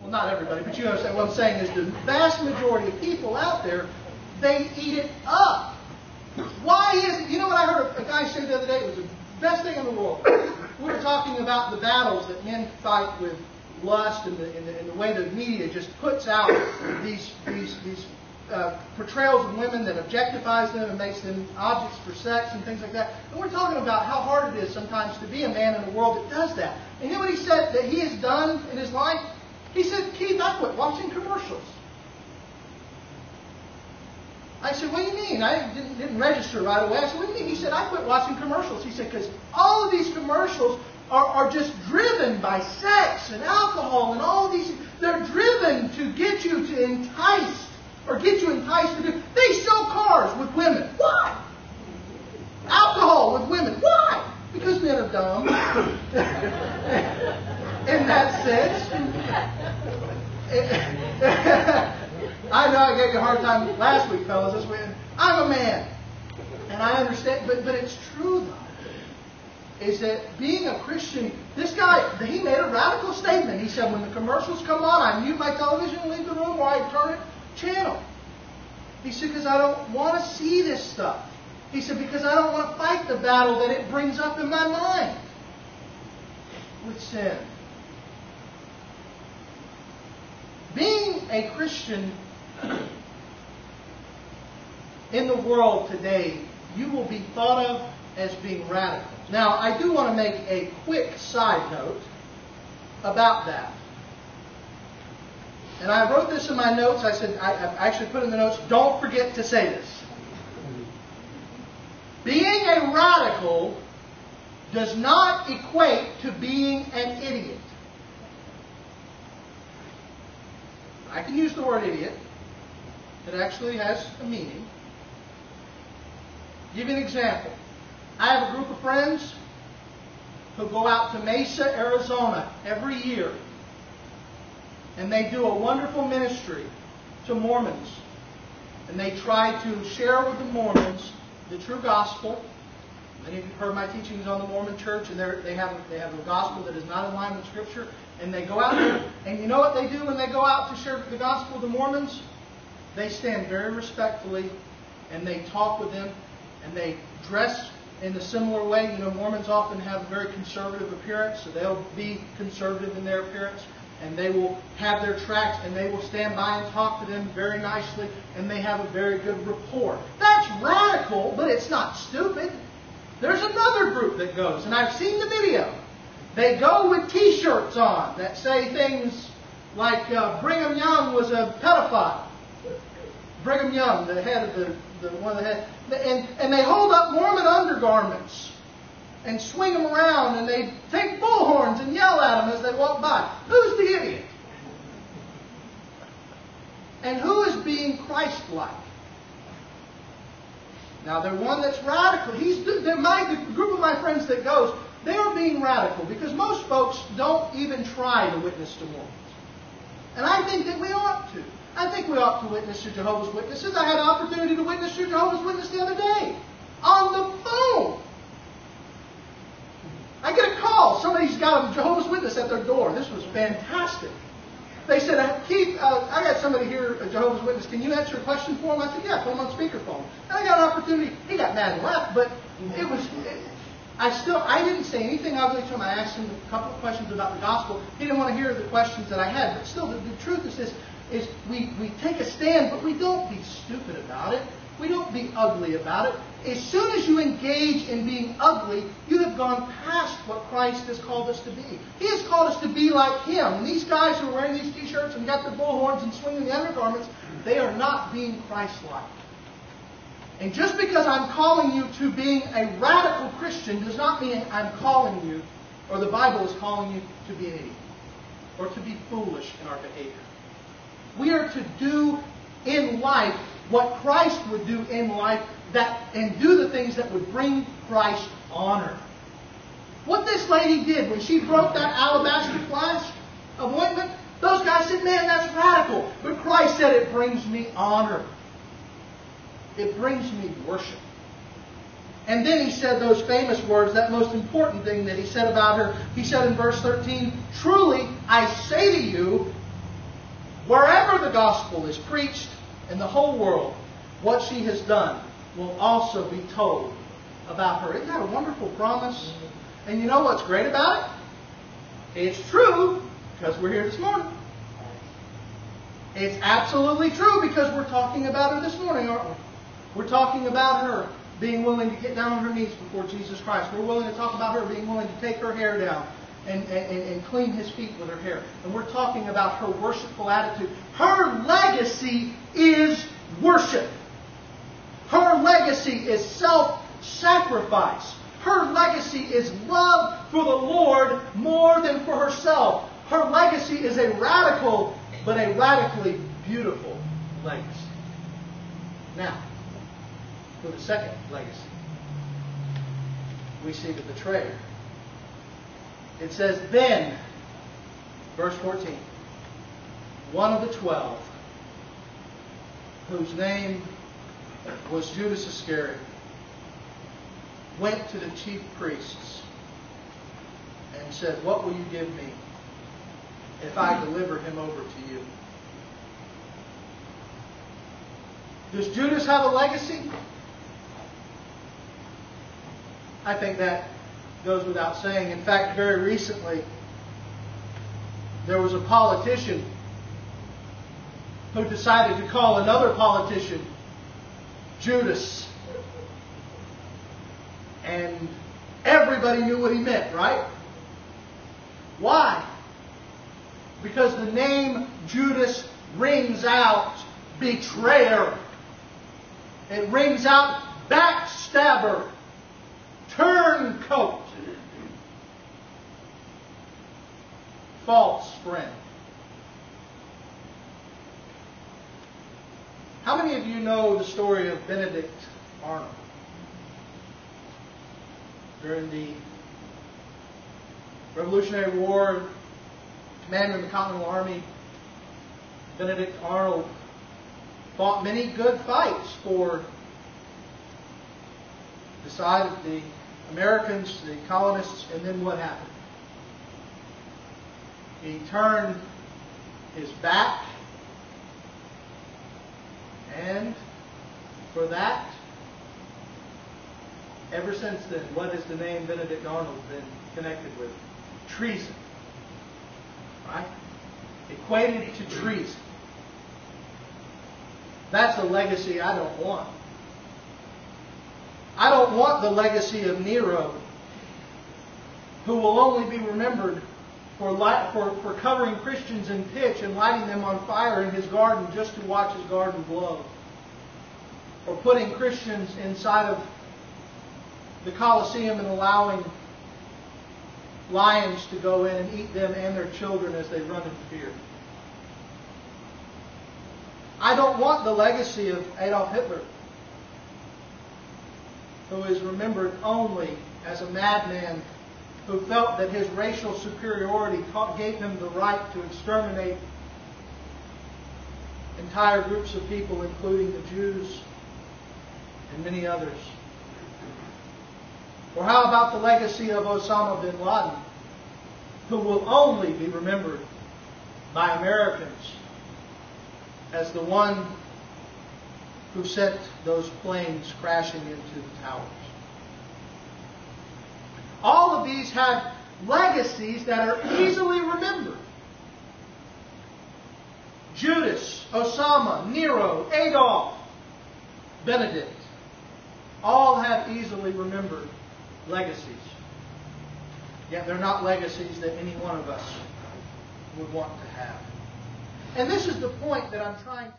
well, not everybody, but you understand what I'm saying is the vast majority of people out there, they eat it up. Why is it? You know what I heard a guy say the other day? It was the best thing in the world. We were talking about the battles that men fight with lust and the way the media just puts out these portrayals of women that objectifies them and makes them objects for sex and things like that. And we're talking about how hard it is sometimes to be a man in a world that does that. And you know what he said that he has done in his life? He said, Keith, I quit watching commercials. I said, what do you mean? I didn't register right away. I said, what do you mean? He said, I quit watching commercials. He said, because all of these commercials are just driven by sex and alcohol and all these. They're driven to get you to entice or get you enticed to do. They sell cars with women. Why? Alcohol with women. Why? Because men are dumb. In that sense. I know I gave you a hard time last week, fellas. This week, I'm a man. And I understand. But it's true, though. Is that being a Christian, this guy, he made a radical statement. He said, when the commercials come on, I mute my television and leave the room, or I turn it channel. He said, because I don't want to see this stuff. He said, because I don't want to fight the battle that it brings up in my mind with sin. Being a Christian in the world today, you will be thought of as being radical. Now, I do want to make a quick side note about that. And I wrote this in my notes. I said, I actually put in the notes, don't forget to say this. Being a radical does not equate to being an idiot. I can use the word idiot. It actually has a meaning. Give you an example. I have a group of friends who go out to Mesa, Arizona every year. And they do a wonderful ministry to Mormons. And they try to share with the Mormons the true gospel. Many of you have heard my teachings on the Mormon church, and they have a gospel that is not in line with Scripture. And they go out there, and you know what they do when they go out to share the gospel with the Mormons? They stand very respectfully, and they talk with them, and they dress in a similar way. You know, Mormons often have a very conservative appearance, so they'll be conservative in their appearance. And they will have their tracts, and they will stand by and talk to them very nicely, and they have a very good rapport. That's radical, but it's not stupid. There's another group that goes, and I've seen the video. They go with T-shirts on that say things like Brigham Young was a pedophile. Brigham Young, the head of one of the head, and they hold up Mormon undergarments and swing them around, and they take bullhorns and yell at them as they walk by. Who's the idiot? And who is being Christ-like? Now, the one that's radical, the group of my friends that goes, they are being radical because most folks don't even try to witness to Mormons. And I think that we ought to. I think we ought to witness to Jehovah's Witnesses. I had an opportunity to witness to Jehovah's Witness the other day on the phone. I get a call. Somebody's got a Jehovah's Witness at their door. This was fantastic. They said, Keith, I got somebody here, a Jehovah's Witness. Can you answer a question for him? I said, yeah, put him on speakerphone. And I got an opportunity. He got mad and left, but I didn't say anything ugly to him. I asked him a couple of questions about the gospel. He didn't want to hear the questions that I had. But still, the truth is this, is we take a stand, but we don't be stupid about it. We don't be ugly about it. As soon as you engage in being ugly, you have gone past what Christ has called us to be. He has called us to be like Him. And these guys who are wearing these T-shirts and got their bullhorns and swinging the undergarments, they are not being Christ-like. And just because I'm calling you to being a radical Christian does not mean I'm calling you, or the Bible is calling you to be an idiot, or to be foolish in our behavior. We are to do in life what Christ would do in life, and do the things that would bring Christ honor. What this lady did when she broke that alabaster flask of ointment, those guys said, man, that's radical. But Christ said, it brings me honor. It brings me worship. And then He said those famous words, that most important thing that He said about her. He said in verse 13, truly I say to you, wherever the gospel is preached in the whole world, what she has done will also be told about her. Isn't that a wonderful promise? And you know what's great about it? It's true because we're here this morning. It's absolutely true because we're talking about her this morning, aren't we? We're talking about her being willing to get down on her knees before Jesus Christ. We're willing to talk about her being willing to take her hair down and clean His feet with her hair. And we're talking about her worshipful attitude. Her legacy is worship. Her legacy is self-sacrifice. Her legacy is love for the Lord more than for herself. Her legacy is a radical, but a radically beautiful legacy. Now, for the second legacy, we see the betrayer. It says, then, verse 14, one of the 12, whose name was Judas Iscariot, went to the chief priests and said, what will you give me if I deliver him over to you? Does Judas have a legacy? I think that goes without saying. In fact, very recently, there was a politician who decided to call another politician Judas. And everybody knew what he meant, right? Why? Because the name Judas rings out betrayer. It rings out backstabber, turncoat, false friend. How many of you know the story of Benedict Arnold? During the Revolutionary War, commander in the Continental Army, Benedict Arnold fought many good fights for the side of the Americans, the colonists, and then what happened? He turned his back, and for that, ever since then, what has the name Benedict Arnold been connected with? Treason. Right? Equated to treason. That's a legacy I don't want. I don't want the legacy of Nero, who will only be remembered for covering Christians in pitch and lighting them on fire in his garden just to watch his garden blow. Or putting Christians inside of the Colosseum and allowing lions to go in and eat them and their children as they run in fear. I don't want the legacy of Adolf Hitler, who is remembered only as a madman who felt that his racial superiority gave him the right to exterminate entire groups of people, including the Jews and many others. Or how about the legacy of Osama bin Laden, who will only be remembered by Americans as the one who sent those planes crashing into the towers. All of these have legacies that are easily remembered. Judas, Osama, Nero, Adolf, Benedict, all have easily remembered legacies. Yet they're not legacies that any one of us would want to have. And this is the point that I'm trying to